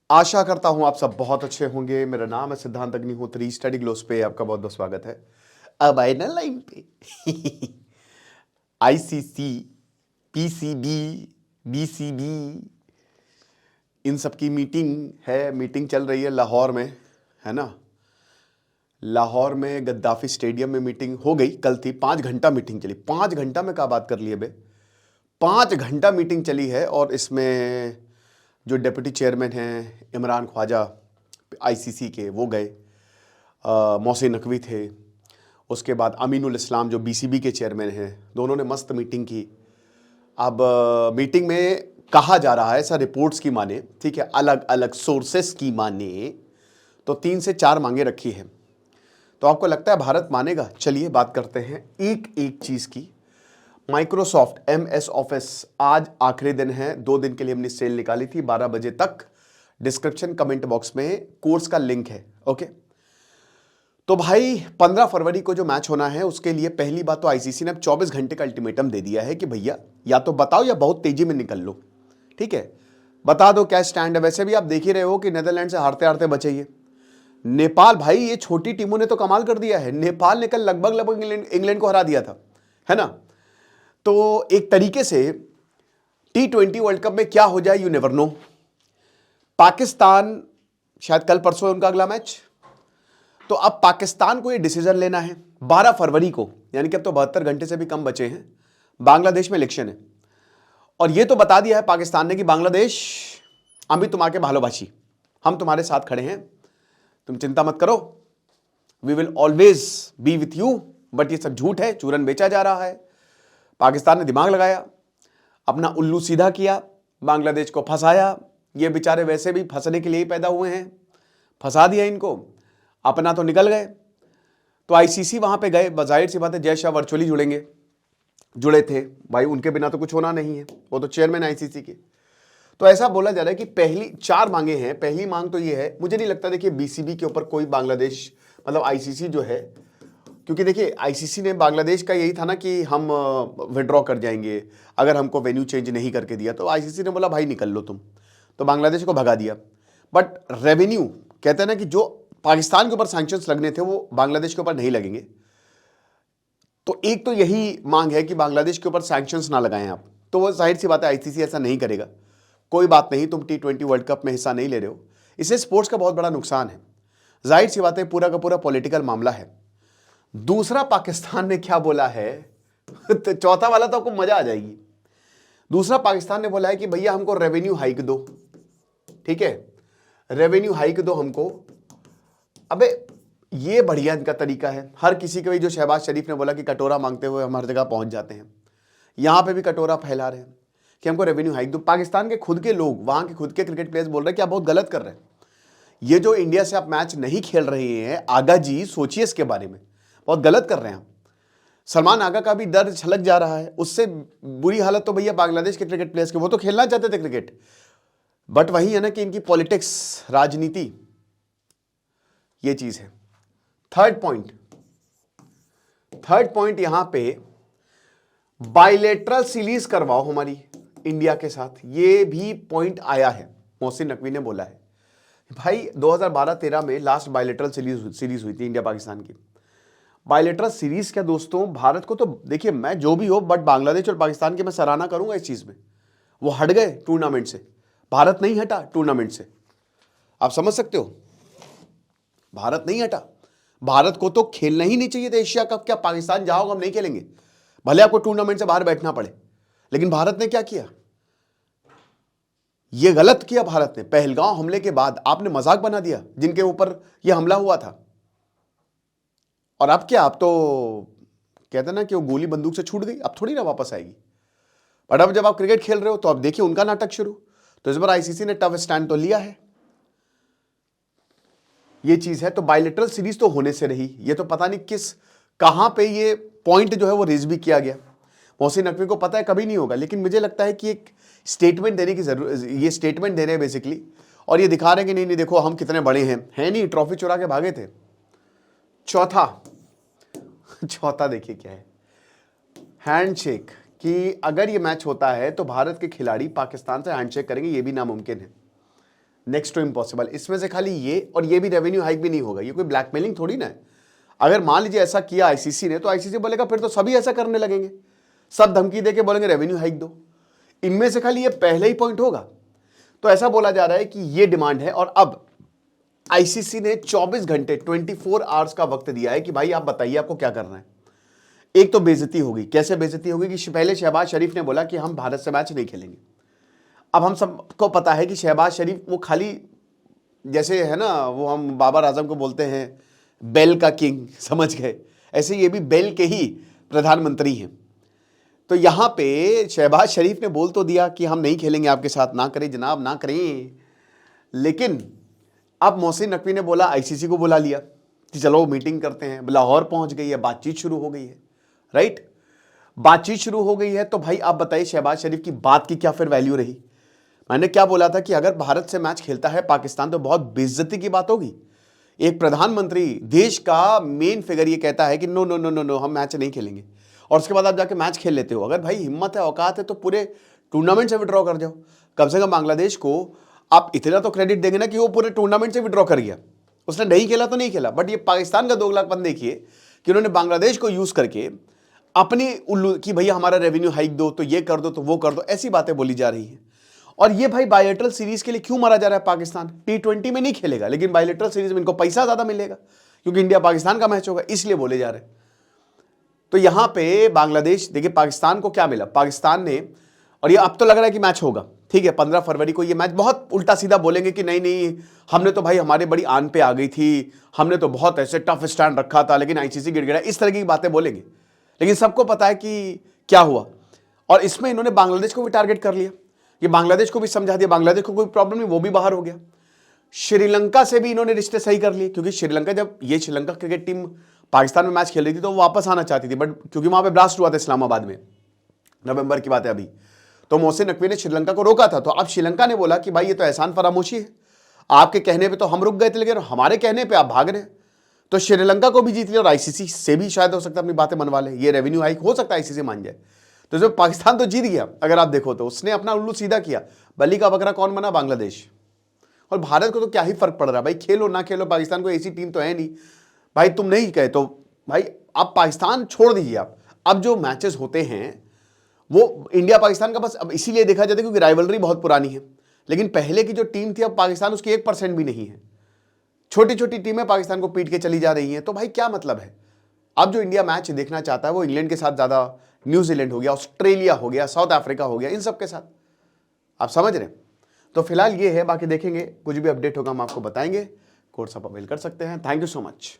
आशा करता हूं आप सब बहुत अच्छे होंगे। मेरा नाम है सिद्धांत अग्निहोत्री। स्टडी ग्लोस पे आपका बहुत बहुत स्वागत है। अब आए ना लाइन पे आईसीसी, पीसीबी, बीसीबी, इन सब की मीटिंग है। मीटिंग चल रही है लाहौर में, है ना। लाहौर में गद्दाफी स्टेडियम में मीटिंग हो गई, कल थी। 5 घंटा मीटिंग चली। 5 घंटा में क्या बात कर लिए बे। 5 घंटा मीटिंग चली है और इसमें जो डिप्टी चेयरमैन हैं इमरान ख्वाजा आईसीसी के, वो गए। मोहसिन नकवी थे। उसके बाद अमीनुल इस्लाम जो बीसीबी के चेयरमैन हैं, दोनों ने मस्त मीटिंग की। अब मीटिंग में कहा जा रहा है, सर रिपोर्ट्स की माने, ठीक है, अलग अलग सोर्सेस की माने तो 3 से 4 मांगे रखी है। तो आपको लगता है भारत मानेगा? चलिए बात करते हैं एक एक चीज की। माइक्रोसॉफ्ट MS ऑफिस आज आखिरी दिन है। 2 दिन के लिए हमने सेल निकाली थी, 12 बजे तक। डिस्क्रिप्शन कमेंट बॉक्स में कोर्स का लिंक है, ओके। तो भाई 15 फरवरी को जो मैच होना है उसके लिए पहली बात तो आईसीसी ने अब 24 घंटे का अल्टीमेटम दे दिया है कि भैया या तो बताओ या बहुत तेजी में निकल लो, ठीक है। बता दो क्या स्टैंड है। वैसे भी आप देख ही रहे हो कि नीदरलैंड से हारते हारते बचे ये। नेपाल, भाई ये छोटी टीमों ने तो कमाल कर दिया है। नेपाल ने कल लगभग लगभग इंग्लैंड को हरा दिया था, है ना। तो एक तरीके से T20 वर्ल्ड कप में क्या हो जाए यू नेवर नो। पाकिस्तान शायद कल परसों है उनका अगला मैच। तो अब पाकिस्तान को ये डिसीजन लेना है 12 फरवरी को, यानी कि अब तो 72 घंटे से भी कम बचे हैं। बांग्लादेश में इलेक्शन है और ये तो बता दिया है पाकिस्तान ने कि बांग्लादेश हम भी तुम्हारे भालोबाशी, हम तुम्हारे साथ खड़े हैं, तुम चिंता मत करो, we will always be with you. But ये सब झूठ है, चूरन बेचा जा रहा है। पाकिस्तान ने दिमाग लगाया, अपना उल्लू सीधा किया, बांग्लादेश को फंसाया। ये बेचारे वैसे भी फंसने के लिए ही पैदा हुए हैं, फंसा दिया इनको, अपना तो निकल गए। तो आईसीसी वहां पे गए, जाहिर सी बात है जय शाह वर्चुअली जुड़ेंगे, जुड़े थे भाई, उनके बिना तो कुछ होना नहीं है, वो तो चेयरमैन आईसीसी के। तो ऐसा बोला जा रहा है कि पहली 4 मांगे हैं। पहली मांग तो ये है, मुझे नहीं लगता देखिए बीसीबी के ऊपर कोई बांग्लादेश, मतलब आईसीसी जो है, क्योंकि देखिए आईसीसी ने बांग्लादेश का यही था ना कि हम विड्रॉ कर जाएंगे अगर हमको वेन्यू चेंज नहीं करके दिया। तो आईसीसी ने बोला भाई निकल लो तुम, तो बांग्लादेश को भगा दिया। बट रेवेन्यू कहते हैं ना कि जो पाकिस्तान के ऊपर सैंक्शंस लगने थे वो बांग्लादेश के ऊपर नहीं लगेंगे। तो एक तो यही मांग है कि बांग्लादेश के ऊपर सैंक्शंस ना लगाएं आप। तो वो जाहिर सी बात है आईसीसी ऐसा नहीं करेगा। कोई बात नहीं, तुम T20 वर्ल्ड कप में हिस्सा नहीं ले रहे हो, इससे स्पोर्ट्स का बहुत बड़ा नुकसान है। जाहिर सी बात है पूरा का पूरा पॉलिटिकल मामला है। दूसरा पाकिस्तान ने क्या बोला है तो चौथा वाला तो आपको मजा आ जाएगी। दूसरा पाकिस्तान ने बोला है कि भैया हमको रेवेन्यू हाइक दो, ठीक है, रेवेन्यू हाइक दो हमको। अबे ये बढ़िया इनका तरीका है। हर किसी के, जो शहबाज शरीफ ने बोला कि कटोरा मांगते हुए हम हर जगह पहुंच जाते हैं, यहां पे भी कटोरा फैला रहे हैं कि हमको रेवेन्यू हाइक दो। पाकिस्तान के खुद के लोग, वहां के खुद के क्रिकेट प्लेयर्स बोल रहे हैं कि आप बहुत गलत कर रहे हैं। ये जो इंडिया से आप मैच नहीं खेल रहे हैं, आगा जी सोचिए इसके बारे में, बहुत गलत कर रहे हैं आप। सलमान आगा का भी दर्द छलक जा रहा है। उससे बुरी हालत तो भैया बांग्लादेश के क्रिकेट प्लेयर्स के, वो तो खेलना चाहते थे क्रिकेट, बट वही है ना कि इनकी पॉलिटिक्स, राजनीति, ये चीज है। थर्ड पॉइंट यहां पे बायलेटरल सीरीज करवाओ हमारी इंडिया के साथ, ये भी पॉइंट आया है। मोहसिन नकवी ने बोला है भाई 2012-13 में लास्ट बायलेटरल सीरीज हुई थी इंडिया पाकिस्तान की। बायलेटरल सीरीज क्या दोस्तों, भारत को तो देखिए, मैं जो भी हो, बट बांग्लादेश और पाकिस्तान की मैं सराहना करूंगा इस चीज में। वो हट गए टूर्नामेंट से, भारत नहीं हटा टूर्नामेंट से। आप समझ सकते हो, भारत नहीं हटा। भारत को तो खेलना ही नहीं चाहिए था एशिया कप। क्या पाकिस्तान जाओगे हम नहीं खेलेंगे, भले आपको टूर्नामेंट से बाहर बैठना पड़े। लेकिन भारत ने क्या किया, यह गलत किया भारत ने। पहलगांव हमले के बाद आपने मजाक बना दिया जिनके ऊपर यह हमला हुआ था। और अब क्या, आप तो कहते ना कि वो गोली बंदूक से छूट गई, अब थोड़ी ना वापस आएगी। बट अब जब आप क्रिकेट खेल रहे हो तो अब देखिए उनका नाटक शुरू। तो इस बार आईसीसी ने टफ स्टैंड तो लिया है, ये चीज है। तो बायलेटरल सीरीज तो होने से रही, ये तो पता नहीं किस कहां पे ये पॉइंट जो है वो रेज भी किया गया। मोहसिन नकवी को पता है कभी नहीं होगा, लेकिन मुझे लगता है कि एक स्टेटमेंट देने की जरूरत, ये स्टेटमेंट दे रहे हैं बेसिकली, और ये दिखा रहे हैं कि नहीं नहीं देखो हम कितने बड़े हैं। है नहीं, ट्रॉफी चुरा के भागे थे। चौथा देखिए क्या है, हैंडशेक, कि अगर ये मैच होता है तो भारत के खिलाड़ी पाकिस्तान से हैंडशेक करेंगे, ये भी नामुमकिन है। Next to impossible. इसमें से खाली ये और ये भी रेवेन्यू हाइक भी नहीं होगा। ये कोई ब्लैकमेलिंग थोड़ी ना है। अगर मान लीजिए ऐसा किया आईसीसी ने, तो आईसीसी बोलेगा फिर तो सभी ऐसा करने लगेंगे, सब धमकी देके बोलेंगे रेवेन्यू हाइक दो। इनमें से खाली ये पहले ही पॉइंट होगा। तो ऐसा बोला जा रहा है कि ये डिमांड है। और अब आईसीसी ने 24 घंटे 24 आवर्स का वक्त दिया है कि भाई आप बताइए आपको क्या करना है। एक तो बेइज्जती होगी। कैसे बेइज्जती होगी कि पहले शहबाज शरीफ ने बोला कि हम भारत से मैच नहीं खेलेंगे। अब हम सबको पता है कि शहबाज शरीफ वो खाली जैसे है ना, वो हम बाबर आजम को बोलते हैं बेल का किंग, समझ गए, ऐसे ये भी बेल के ही प्रधानमंत्री हैं। तो यहां पे शहबाज शरीफ ने बोल तो दिया कि हम नहीं खेलेंगे आपके साथ, ना करें जनाब ना करें। लेकिन अब मोहसिन नकवी ने बोला, आईसीसी को बुला लिया कि चलो मीटिंग करते हैं। लाहौर पहुंच गई है, बातचीत शुरू हो गई है, राइट, बातचीत शुरू हो गई है। तो भाई आप बताइए शहबाज शरीफ की बात की क्या फिर वैल्यू रही। मैंने क्या बोला था कि अगर भारत से मैच खेलता है पाकिस्तान तो बहुत बेइज्जती की बात होगी। एक प्रधानमंत्री देश का मेन फिगर ये कहता है कि no no no no no हम मैच नहीं खेलेंगे, और उसके बाद आप जाके मैच खेल लेते हो। अगर भाई हिम्मत है, औकात है, तो पूरे टूर्नामेंट से विड्रॉ कर जाओ। कम से कम बांग्लादेश को आप इतना तो क्रेडिट देंगे ना कि वो पूरे टूर्नामेंट से विड्रॉ कर गया। उसने नहीं खेला तो नहीं खेला, बट ये पाकिस्तान का दोगलापन देखिए कि उन्होंने बांग्लादेश को यूज करके अपनी उल्लू कि भैया हमारा रेवेन्यू हाइक दो, तो ये कर दो, तो वो कर दो, ऐसी बातें बोली जा रही है। और ये भाई बायलैटरल सीरीज के लिए क्यों मारा जा रहा है। पाकिस्तान T20 में नहीं खेलेगा, लेकिन बायलैटरल सीरीज में इनको पैसा ज्यादा मिलेगा क्योंकि इंडिया पाकिस्तान का मैच होगा, इसलिए बोले जा रहे हैं। तो यहां पे बांग्लादेश देखिए, पाकिस्तान को क्या मिला, पाकिस्तान ने, और ये अब तो लग रहा है कि मैच होगा, ठीक है 15 फरवरी को ये मैच। बहुत उल्टा सीधा बोलेंगे कि नहीं नहीं हमने तो भाई हमारे बड़ी आन पे आ गई थी, हमने तो बहुत ऐसे टफ स्टैंड रखा था, लेकिन आईसीसी गिर गया, इस तरह की बातें बोलेंगे। लेकिन सबको पता है कि क्या हुआ। और इसमें इन्होंने बांग्लादेश को भी टारगेट कर लिया, कि बांग्लादेश को भी समझा दिया, बांग्लादेश को कोई प्रॉब्लम नहीं, वो भी बाहर हो गया। श्रीलंका से भी इन्होंने रिश्ते सही कर लिए, क्योंकि श्रीलंका, जब ये श्रीलंका क्रिकेट टीम पाकिस्तान में मैच खेल रही थी तो वो वापस आना चाहती थी, बट क्योंकि वहां पे ब्लास्ट हुआ था इस्लामाबाद में, नवंबर की बात है अभी, तो मोहसिन नकवी ने श्रीलंका को रोका था। तो अब श्रीलंका ने बोला कि भाई ये तो एहसान फरामोशी है, आपके कहने पे तो हम रुक गए थे, लेकिन हमारे कहने पे आप भाग रहे हैं। तो श्रीलंका को भी जीत लिया, और आईसीसी से भी शायद हो सकता है अपनी बातें मनवा ले, ये रेवेन्यू हाइक हो सकता है आईसीसी मान जाए। तो जब पाकिस्तान तो जीत गया, अगर आप देखो तो उसने अपना उल्लू सीधा किया। बली का बकरा कौन बना, बांग्लादेश। और भारत को तो क्या ही फर्क पड़ रहा है भाई, खेलो ना खेलो, पाकिस्तान को ऐसी टीम तो है नहीं भाई, तुम नहीं कहे तो भाई आप पाकिस्तान छोड़ दीजिए। आप अब जो मैचेस होते हैं वो इंडिया पाकिस्तान का बस अब इसीलिए देखा जाता है क्योंकि राइवलरी बहुत पुरानी है, लेकिन पहले की जो टीम थी अब पाकिस्तान उसकी 1% भी नहीं है। छोटी छोटी टीमें पाकिस्तान को पीट के चली जा रही हैं। तो भाई क्या मतलब है। अब जो इंडिया मैच देखना चाहता है वो इंग्लैंड के साथ ज्यादा, न्यूजीलैंड हो गया, ऑस्ट्रेलिया हो गया, साउथ अफ्रीका हो गया, इन सब के साथ, आप समझ रहे हैं। तो फिलहाल ये है, बाकी देखेंगे कुछ भी अपडेट होगा हम आपको बताएंगे। कोर्स आप अवेल कर सकते हैं। Thank you so much.